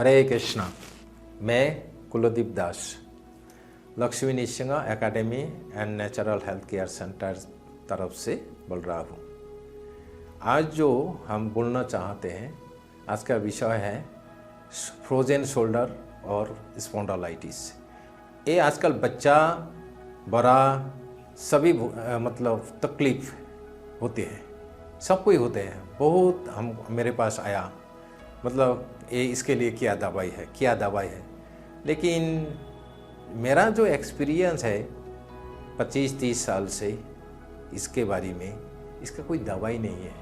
हरे कृष्णा। मैं कुलदीप दास लक्ष्मी निसिंगा academy and natural health care centre तरफ से बोल रहा हूँ। आज जो हम बोलना चाहते हैं, आज का विषय है फ्रोजन शोल्डर और स्पॉन्डिलाइटिस। ये आजकल बच्चा बड़ा सभी मतलब तकलीफ होते हैं, सबको ही होते हैं। बहुत हम मेरे पास आया मतलब ये इसके लिए क्या दवाई है, लेकिन मेरा जो एक्सपीरियंस है 25-30 साल से इसके बारे में, इसका कोई दवाई नहीं है।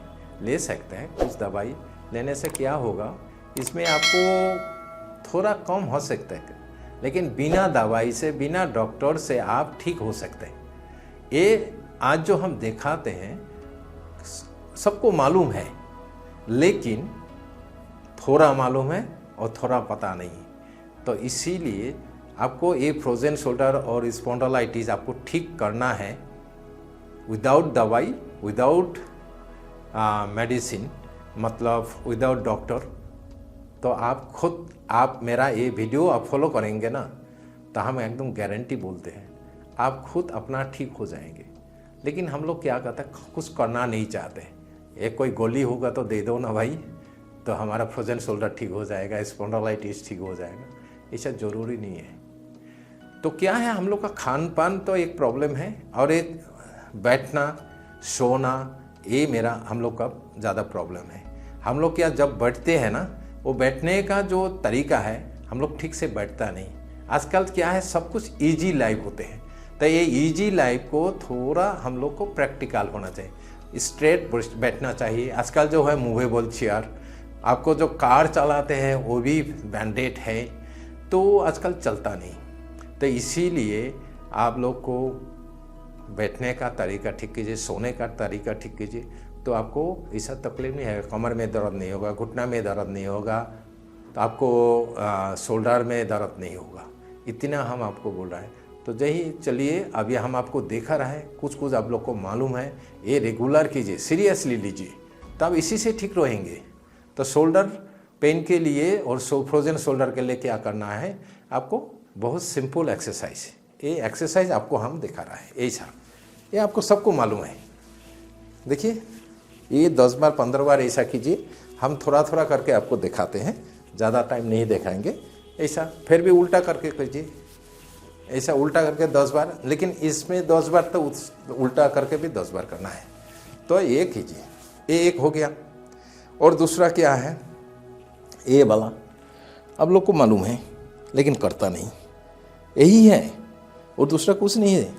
ले सकते हैं कुछ दवाई, लेने से क्या होगा, इसमें आपको थोड़ा कम हो सकता है, लेकिन बिना दवाई से, बिना डॉक्टर से आप ठीक हो सकते हैं। ये आज जो हम दिखाते हैं सबको मालूम है, लेकिन थोड़ा मालूम है और थोड़ा पता नहीं। तो इसीलिए आपको ये फ्रोजन शोल्डर और स्पॉन्डिलाइटिस आपको ठीक करना है विदाउट दवाई, विदाउट मेडिसिन, मतलब विदाउट डॉक्टर। तो आप मेरा ये वीडियो आप फॉलो करेंगे ना, तो हम एकदम गारंटी बोलते हैं आप खुद अपना ठीक हो जाएंगे। लेकिन हम लोग क्या कहते हैं, कुछ करना नहीं चाहते। एक कोई गोली होगा तो दे दो ना भाई, तो हमारा फ्रोजन शोल्डर ठीक हो जाएगा, स्पॉन्डिलाइटिस ठीक हो जाएगा। ऐसा ज़रूरी नहीं है। तो क्या है, हम लोग का खान पान तो एक प्रॉब्लम है, और एक बैठना सोना, ये हम लोग का ज़्यादा प्रॉब्लम है। हम लोग क्या जब बैठते हैं ना, वो बैठने का जो तरीका है हम लोग ठीक से बैठता नहीं। आजकल क्या है, सब कुछ ईजी लाइफ होते हैं, तो ये ईजी लाइफ को थोड़ा हम लोग को प्रैक्टिकल होना चाहिए, स्ट्रेट बैठना चाहिए। आजकल जो है मूवेबल चेयर, आपको जो कार चलाते हैं वो भी बैंडेड है, तो आजकल चलता नहीं। तो इसीलिए आप लोग को बैठने का तरीका ठीक कीजिए, सोने का तरीका ठीक कीजिए, तो आपको ऐसा तकलीफ नहीं है। कमर में दर्द नहीं होगा, घुटना में दर्द नहीं होगा, तो आपको शोल्डर में दर्द नहीं होगा। इतना हम आपको बोल रहे हैं। तो यही चलिए, अभी हम आपको देखा रहे हैं, कुछ आप लोग को मालूम है, ये रेगुलर कीजिए, सीरियसली लीजिए, तब इसी से ठीक रहेंगे। तो शोल्डर पेन के लिए और फ्रोजन शोल्डर के लिए क्या करना है, आपको बहुत सिंपल एक्सरसाइज, ये एक्सरसाइज आपको हम दिखा रहा है। ऐसा ये आपको सबको मालूम है। देखिए, ये 10 बार 15 बार ऐसा कीजिए। हम थोड़ा थोड़ा करके आपको दिखाते हैं, ज़्यादा टाइम नहीं दिखाएंगे। ऐसा फिर भी उल्टा करके कीजिए, ऐसा उल्टा करके 10 बार, लेकिन इसमें 10 बार तो उल्टा करके भी 10 बार करना है। तो ये कीजिए, ये एक हो गया। और दूसरा क्या है, ये वाला आप लोग को मालूम है, लेकिन करता नहीं, यही है, और दूसरा कुछ नहीं है,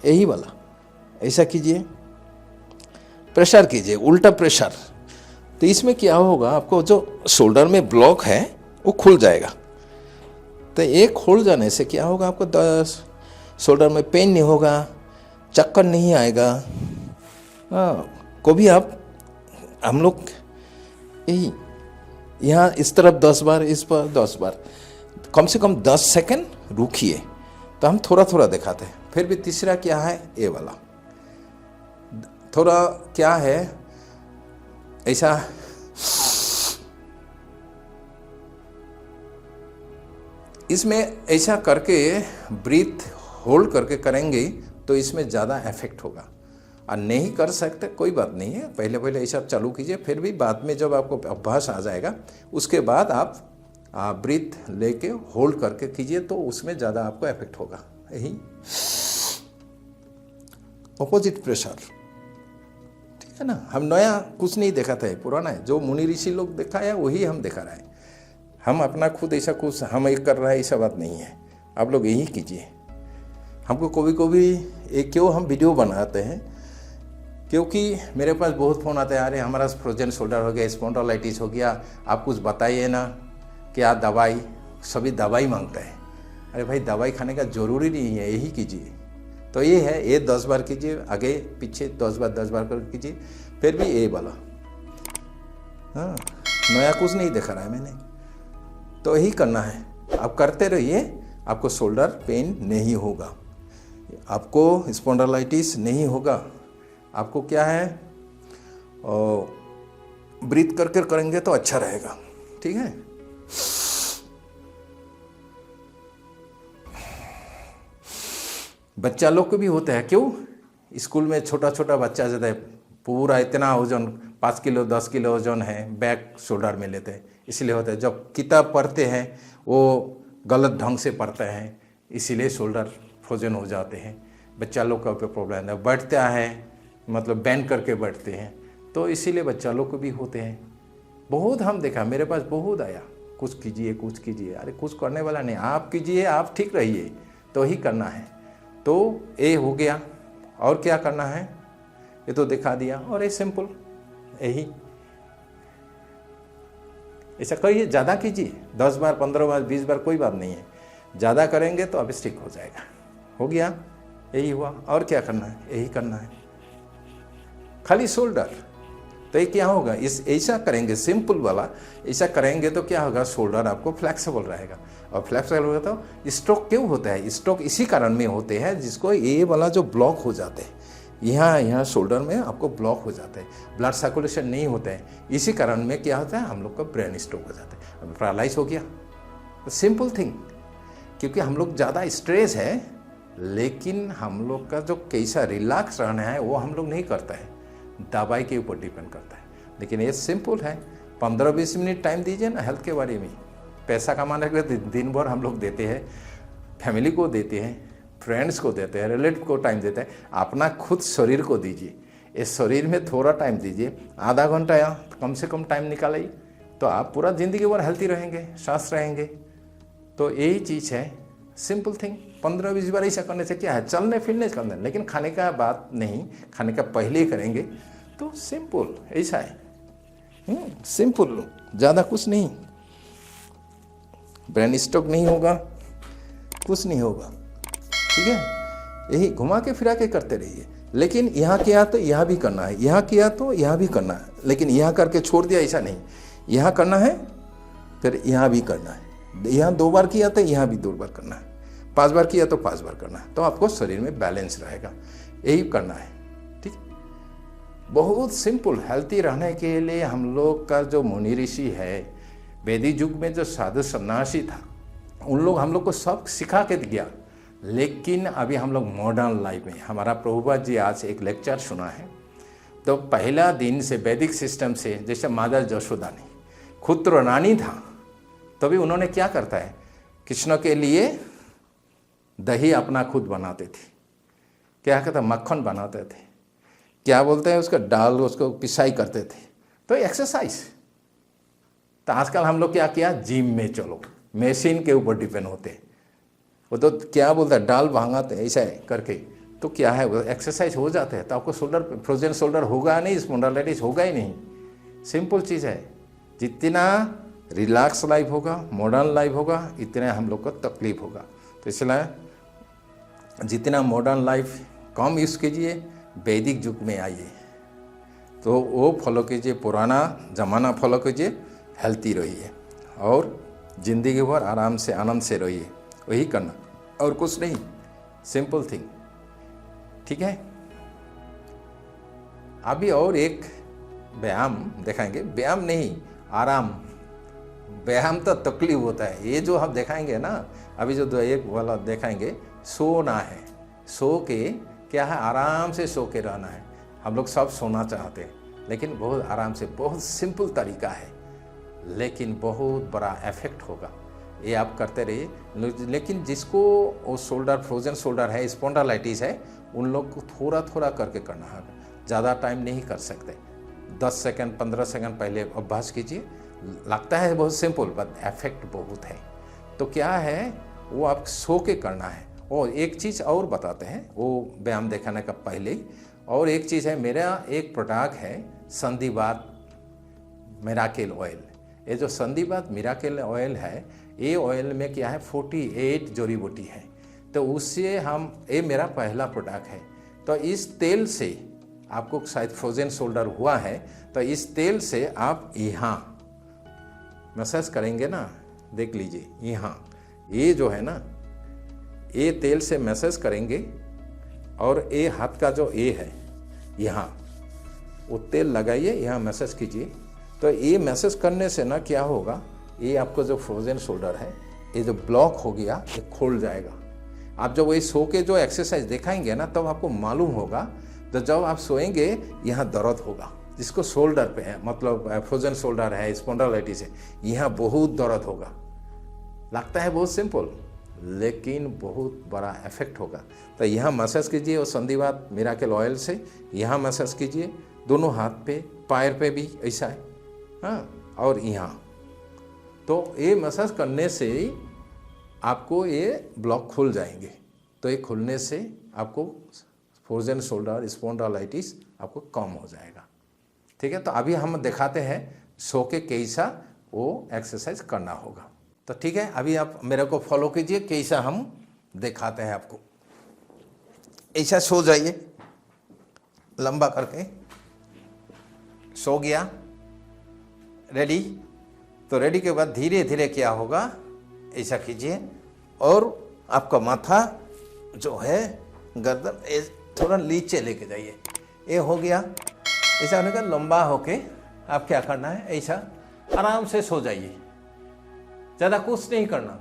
यही वाला। ऐसा कीजिए, प्रेशर कीजिए, उल्टा प्रेशर। तो इसमें क्या होगा, आपको जो शोल्डर में ब्लॉक है वो खुल जाएगा। तो एक खुल जाने से क्या होगा, आपको शोल्डर में पेन नहीं होगा, चक्कर नहीं आएगा। कभी हम लोग यही यहाँ इस तरफ 10 बार, इस पर 10 बार, कम से कम 10 सेकंड रुकिए। तो हम थोड़ा थोड़ा दिखाते हैं। फिर भी तीसरा क्या है, ये वाला थोड़ा क्या है, ऐसा इसमें ऐसा करके ब्रीथ होल्ड करके करेंगे तो इसमें ज़्यादा इफेक्ट होगा। और नहीं कर सकते कोई बात नहीं है, पहले ऐसा चालू कीजिए, फिर भी बाद में जब आपको अभ्यास आ जाएगा उसके बाद आप ब्रीथ लेके होल्ड करके कीजिए, तो उसमें ज़्यादा आपको इफेक्ट होगा। यही ऑपोजिट प्रेशर, ठीक है ना। हम नया कुछ नहीं दिखाते हैं, पुराना है, जो मुनि ऋषि लोग दिखाया वही हम दिखा रहे हैं। हम अपना खुद ऐसा कुछ हम एक कर रहे हैं, ऐसा बात नहीं है। आप लोग यही कीजिए। हमको कभी क्यों हम वीडियो बनाते हैं, क्योंकि मेरे पास बहुत फ़ोन आते हैं, अरे हमारा फ्रोजन शोल्डर हो गया, स्पॉन्डिलाइटिस हो गया, आप कुछ बताइए ना, क्या दवाई, सभी दवाई मांगते हैं। अरे भाई, दवाई खाने का ज़रूरी नहीं है, यही कीजिए। तो ये है, ये 10 बार कीजिए, आगे पीछे 10 बार कर कीजिए। फिर भी ये वाला, हाँ, नया कुछ नहीं दिखा रहा है मैंने, तो यही करना है। आप करते रहिए, आपको शोल्डर पेन नहीं होगा, आपको स्पॉन्डिलाइटिस नहीं होगा। आपको क्या है, ब्रीथ करके करेंगे तो अच्छा रहेगा, ठीक है। बच्चा लोग को भी होता है। क्यों? स्कूल में छोटा छोटा बच्चा जो है पूरा इतना वजन 5 किलो 10 किलो वजन है बैक शोल्डर में लेते हैं, इसलिए होता है। जब किताब पढ़ते हैं वो गलत ढंग से पढ़ते हैं, इसीलिए शोल्डर फ्रोजन हो जाते हैं। बच्चा लोग का प्रॉब्लम है, बैठता है मतलब बैंड करके बैठते हैं, तो इसीलिए बच्चा लोग को भी होते हैं। बहुत हम देखा, मेरे पास बहुत आया, कुछ कीजिए कुछ कीजिए। अरे कुछ करने वाला नहीं, आप कीजिए, आप ठीक रहिए तो ही करना है। तो ये हो गया। और क्या करना है ये तो दिखा दिया। और ये सिंपल यही ऐसा करिए, ज़्यादा कीजिए, 10 बार 15 बार 20 बार कोई बात नहीं है। ज़्यादा करेंगे तो अब स्टिक हो जाएगा। हो गया, यही हुआ। और क्या करना है? यही करना है खाली शोल्डर। तो ये क्या होगा, इस ऐसा करेंगे सिंपल वाला, ऐसा करेंगे तो क्या होगा, शोल्डर आपको फ्लेक्सिबल रहेगा। और फ्लेक्सिबल होगा तो स्ट्रोक क्यों होता है? स्ट्रोक इसी कारण में होते हैं जिसको ये वाला जो ब्लॉक हो जाते हैं, यहाँ शोल्डर में आपको ब्लॉक हो जाता है, ब्लड सर्कुलेशन नहीं होता है। इसी कारण में क्या होता है, हम लोग का ब्रेन स्ट्रोक हो जाता है। अब पैरालाइज हो गया, सिंपल थिंग। क्योंकि हम लोग ज़्यादा स्ट्रेस है, लेकिन हम लोग का जो कैसा रिलैक्स रहना है वो हम लोग नहीं करता है, दवाई के ऊपर डिपेंड करता है। लेकिन ये सिंपल है, 15-20 मिनट टाइम दीजिए ना हेल्थ के बारे में। पैसा कमाने के लिए दिन भर हम लोग देते हैं, फैमिली को देते हैं, फ्रेंड्स को देते हैं, रिलेटिव को टाइम देते हैं, अपना खुद शरीर को दीजिए। इस शरीर में थोड़ा टाइम दीजिए, आधा घंटा या कम से कम टाइम निकालिए, तो आप पूरा ज़िंदगी भर हेल्थी रहेंगे, स्वस्थ रहेंगे। तो यही चीज़ है, सिंपल थिंग। 15-20 बार ऐसा करने से क्या है, चलने फिरने करना, लेकिन खाने का बात नहीं, खाने का पहले ही करेंगे तो सिंपल ऐसा है। सिंपल, ज़्यादा कुछ नहीं, ब्रेन स्ट्रोक नहीं होगा, कुछ नहीं होगा, ठीक है। यही घुमा के फिरा के करते रहिए। लेकिन यहाँ किया तो यहाँ भी करना है, यहाँ किया तो यहाँ भी करना है, लेकिन यहाँ करके छोड़ दिया ऐसा नहीं। यहाँ करना है फिर यहाँ भी करना है, यहाँ 2 बार किया तो यहाँ भी 2 बार करना है, 5 बार किया तो 5 बार करना है, तो आपको शरीर में बैलेंस रहेगा। यही करना है, ठीक। बहुत सिंपल। हेल्थी रहने के लिए हम लोग का जो मुनि ऋषि है, वैदिक युग में जो साधु सन्यासी था, उन लोग हम लोग को सब सिखा के गया। लेकिन अभी हम लोग मॉडर्न लाइफ में, हमारा प्रभुपाद जी आज एक लेक्चर सुना है, तो पहला दिन से वैदिक सिस्टम से, जैसे माता जशोदा ने खुद तो रानी था, तभी उन्होंने क्या करता है, कृष्ण के लिए दही अपना खुद बनाते थे, क्या कहता मक्खन बनाते थे, क्या बोलते हैं उसका डाल, उसको पिसाई करते थे, तो एक्सरसाइज। तो आजकल हम लोग क्या किया, जिम में चलो, मशीन के ऊपर डिपेंड होते, वो तो क्या बोलता है डाल भांगाते ऐसा करके, तो क्या है वो एक्सरसाइज हो जाते हैं, तो आपको शोल्डर फ्रोजन शोल्डर होगा नहीं, स्पॉन्डिलाइटिस होगा ही नहीं। सिंपल चीज़ है, जितना रिलैक्स लाइफ होगा, मॉडर्न लाइफ होगा, इतना हम लोग को तकलीफ होगा। तो इसलिए जितना मॉडर्न लाइफ कम यूज़ कीजिए, वैदिक युग में आइए, तो वो फॉलो कीजिए, पुराना ज़माना फॉलो कीजिए, हेल्थी रहिए और ज़िंदगी भर आराम से आनंद से रहिए। वही करना और कुछ नहीं, सिंपल थिंग, ठीक है। अभी और एक व्यायाम दिखाएंगे, व्यायाम नहीं आराम। व्यायाम तो तकलीफ होता है, ये जो हम दिखाएंगे ना, अभी जो एक वाला दिखाएंगे, सोना है, सो के क्या है, आराम से सो के रहना है। हम लोग सब सोना चाहते हैं, लेकिन बहुत आराम से, बहुत सिंपल तरीका है, लेकिन बहुत बड़ा इफेक्ट होगा। ये आप करते रहिए। लेकिन जिसको वो शोल्डर फ्रोजन शोल्डर है, स्पॉन्डिलाइटिस है, उन लोग को थोड़ा थोड़ा करके करना है, ज़्यादा टाइम नहीं कर सकते। 10 सेकंड 15 सेकंड पहले अभ्यास कीजिए। लगता है बहुत सिंपल, बट इफेक्ट बहुत है। तो क्या है, वो आप सो के करना है। और एक चीज़ और बताते हैं, वो व्यायाम दिखाने का पहले, और एक चीज़ है, मेरा एक प्रोडक्ट है संधिवात मिराकिल ऑयल। ये जो संधिवात मिराकिल ऑयल है, ये ऑयल में क्या है, 48 जड़ी बूटी है। तो उससे हम, ये मेरा पहला प्रोडक्ट है। तो इस तेल से आपको शायद फ्रोजन शोल्डर हुआ है, तो इस तेल से आप यहाँ मसाज करेंगे ना, देख लीजिए यहाँ, ये जो है ना, ये तेल से मसाज करेंगे, और ये हाथ का जो ये है यहाँ, वो तेल लगाइए, यहाँ मसाज कीजिए। तो ये मसाज करने से ना क्या होगा, ये आपको जो फ्रोजन शोल्डर है, ये जो ब्लॉक हो गया, ये खोल जाएगा। आप जब वही सो के जो एक्सरसाइज दिखाएंगे ना तब आपको मालूम होगा। तो जब आप सोएंगे यहाँ दर्द होगा, जिसको शोल्डर पे है, मतलब फ्रोजन शोल्डर है, स्पॉन्डिलाइटिस है, यहाँ बहुत दर्द होगा। लगता है बहुत सिंपल, लेकिन बहुत बड़ा इफेक्ट होगा। तो यहाँ मसाज कीजिए और संधिवात मिराकल ऑयल से यहाँ मसाज कीजिए, दोनों हाथ पे, पैर पे भी ऐसा है, हाँ, और यहाँ। तो ये मसाज करने से आपको ये ब्लॉक खुल जाएंगे। तो ये खुलने से आपको फ्रोजन शोल्डर स्पॉन्डिलाइटिस आपको कम हो जाएगा। ठीक है, तो अभी हम दिखाते हैं सो के कैसा वो एक्सरसाइज करना होगा। तो ठीक है, अभी आप मेरे को फॉलो कीजिए, कैसा हम दिखाते हैं आपको। ऐसा सो जाइए, लंबा करके सो गया, रेडी। तो रेडी के बाद धीरे धीरे क्या होगा, ऐसा कीजिए और आपका माथा जो है गर्दन थोड़ा नीचे लेके जाइए। ये हो गया। ऐसा होने का लंबा होके आप क्या करना है, ऐसा आराम से सो जाइए, ज़्यादा कुछ नहीं करना।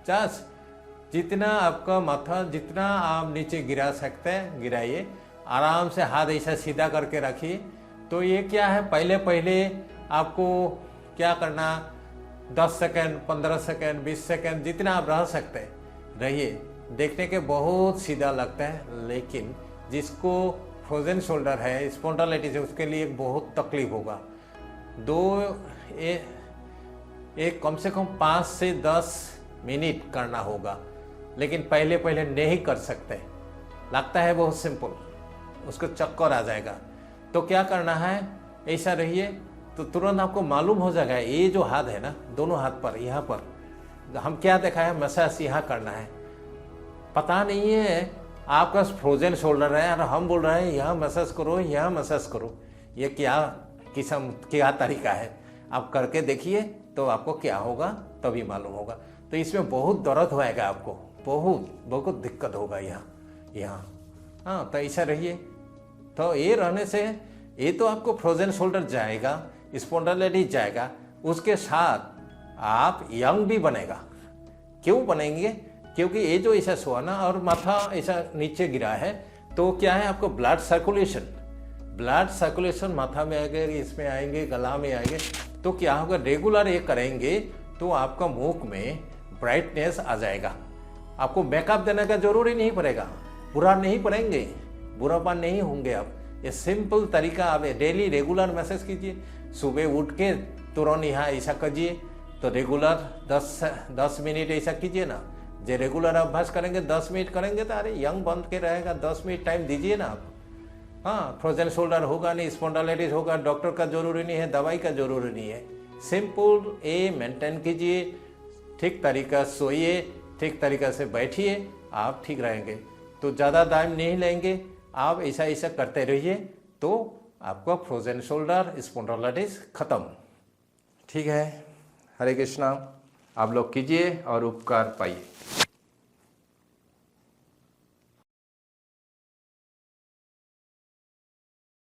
जस्ट जितना आपका माथा जितना आप नीचे गिरा सकते हैं गिराइए, आराम से हाथ ऐसा सीधा करके रखिए। तो ये क्या है, पहले पहले आपको क्या करना, 10 सेकंड 15 सेकंड 20 सेकंड जितना आप रह सकते हैं रहिए। देखने के बहुत सीधा लगता है, लेकिन जिसको फ्रोजन शोल्डर है, स्पॉन्डिलाइटिस है, उसके लिए बहुत तकलीफ होगा। एक कम से कम 5 से 10 मिनट करना होगा, लेकिन पहले पहले नहीं कर सकते। लगता है बहुत सिंपल, उसको चक्कर आ जाएगा। तो क्या करना है, ऐसा रहिए तो तुरंत आपको मालूम हो जाएगा। ये जो हाथ है ना, दोनों हाथ पर, यहाँ पर हम क्या देखा है, मसाज यहाँ करना है। पता नहीं है आपका फ्रोजन शोल्डर है और हम बोल रहे हैं यहाँ मसाज करो, यहाँ मसाज करो। ये क्या किस्म क्या तरीका है, आप करके देखिए तो आपको क्या होगा तभी मालूम होगा। तो इसमें बहुत दर्द होएगा आपको, बहुत बहुत दिक्कत होगा यहाँ। हाँ, तो ऐसा रहिए। तो ये रहने से ये तो आपको फ्रोजन शोल्डर जाएगा, स्पॉन्डिलाइटिस जाएगा, उसके साथ आप यंग भी बनेगा। क्यों बनेंगे, क्योंकि ये जो ऐसा सोआ ना और माथा ऐसा नीचे गिरा है, तो क्या है आपको ब्लड सर्कुलेशन माथा में आएंगे, इसमें आएंगे, गला में आएंगे। तो क्या होगा, रेगुलर ये करेंगे तो आपका मुख में ब्राइटनेस आ जाएगा। आपको मेकअप देने का जरूरी नहीं पड़ेगा, बुरा नहीं पड़ेंगे, बुरापन नहीं होंगे आप। ये सिंपल तरीका आप डेली रेगुलर मैसेज कीजिए। सुबह उठ के तुरंत यहाँ ऐसा कीजिए, तो रेगुलर 10 मिनट ऐसा कीजिए ना। जो रेगुलर अभ्यास करेंगे 10 मिनट करेंगे तो अरे यंग बन के रहेगा। 10 मिनट टाइम दीजिए ना आप। हाँ, फ्रोजन शोल्डर होगा नहीं, स्पॉन्डिलाइटिस होगा, डॉक्टर का जरूरी नहीं है, दवाई का जरूरी नहीं है। सिंपल ये मेंटेन कीजिए, ठीक तरीका सोइए, ठीक तरीका से बैठिए, आप ठीक रहेंगे। तो ज़्यादा टाइम नहीं लेंगे, आप ऐसा ऐसा करते रहिए तो आपका फ्रोजन शोल्डर स्पॉन्डिलाइटिस खत्म। ठीक है, हरे कृष्णा। आप लोग कीजिए और उपकार पाइए।